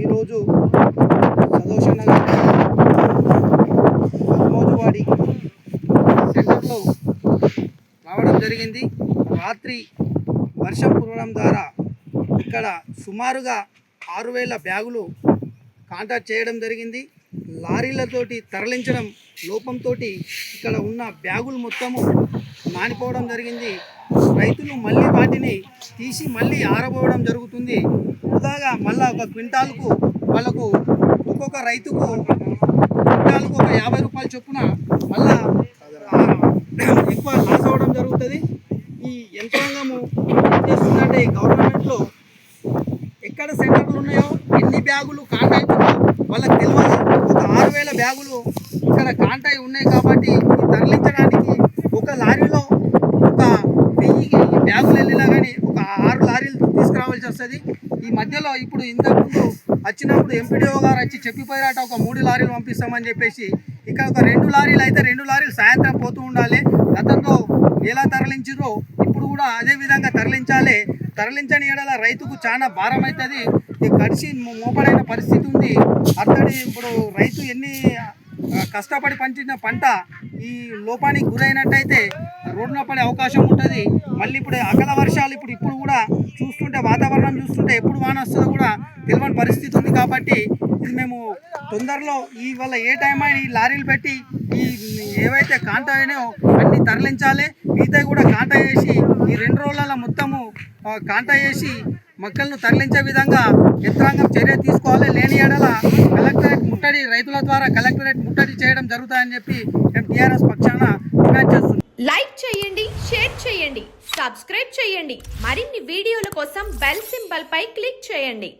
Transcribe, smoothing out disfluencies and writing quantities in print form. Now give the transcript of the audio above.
ఈరోజు సంతోషంగా రోజువాడి సెంటర్లో రావడం జరిగింది. రాత్రి వర్షం కురవడం ద్వారా ఇక్కడ సుమారుగా 6,000 బ్యాగులు కాంటాక్ట్ చేయడం జరిగింది. లారీలతోటి తరలించడం లోపంతో ఇక్కడ ఉన్న బ్యాగులు మొత్తము నానిపోవడం జరిగింది. రైతులు మళ్ళీ వాటిని తీసి మళ్ళీ ఆరబోవడం జరుగుతుంది. వృధాగా మళ్ళీ ఒక క్వింటాల్కు వాళ్ళకు ఒక్కొక్క రైతుకు క్వింటాల్కు ఒక 50 రూపాయల చొప్పున మళ్ళా ఎక్కువ లాస్ అవ్వడం జరుగుతుంది. ఈ యంత్రాంగము చేస్తుందంటే గవర్నమెంట్లో ఎక్కడ సెంటర్లు ఉన్నాయో ఎన్ని బ్యాగులు కాంటాక్ట్ వాళ్ళకి తెలియదు. ఒక 6,000 బ్యాగులు ఇక్కడ కాంటాక్ట్ ఉన్నాయి కాబట్టి తరలించడానికి ఒక లారీలో ఒక 1000 బ్యాగులు వెళ్ళినా కానీ ఒక 6 లారీలు తీసుకురావాల్సి వస్తుంది. ఈ మధ్యలో ఇప్పుడు ఇంతకుముందు వచ్చినప్పుడు ఎంపీడీఓ గారు వచ్చి చెప్పిపోయారట ఒక 3 లారీలు పంపిస్తామని చెప్పేసి. ఇక్కడ ఒక 2 లారీలు అయితే 2 లారీలు సాయంత్రం పోతూ ఉండాలి. గతంలో ఎలా తరలించారో ఇప్పుడు కూడా అదే విధంగా తరలించాలి. తరలించని ఎడల రైతుకు చాలా భారం అవుతుంది. కడిసి మోపడైన పరిస్థితి ఉంది. అతడి ఇప్పుడు రైతు ఎన్ని కష్టపడి పంచిన పంట ఈ లోపానికి గురైనట్టయితే రోడ్డున పడే అవకాశం ఉంటుంది. మళ్ళీ ఇప్పుడు అకాల వర్షాలు ఇప్పుడు కూడా చూస్తుంటే వాతావరణం చూస్తుంటే ఎప్పుడు వాన వస్తుందో కూడా తెలియని పరిస్థితి ఉంది. కాబట్టి ఇది మేము తొందరలో ఇవాళ ఏ టైం అయినా ఈ లారీలు పెట్టి ఈ ఏవైతే కాంటా అయినాయో అన్నీ తరలించాలి. మిగతా కూడా కాంటా వేసి ఈ 2 రోజుల మొత్తము కాంటా వేసి మొక్కలను తరలించే విధంగా యంత్రాంగం చర్య తీసుకోవాలి. లేని ఏడల కలెక్టరేట్ ముట్టడి రైతుల ద్వారా కలెక్టరేట్ ముట్టడి చేయడం జరుగుతుందని చెప్పి మేము టీఆర్ఎస్ పక్షాన డిమాండ్ చేస్తున్నాం. లైక్ చేయండి, షేర్ చేయండి, సబ్స్క్రైబ్ చేయండి. మరిన్ని వీడియోల కోసం బెల్ సింబల్ పై క్లిక్ చేయండి.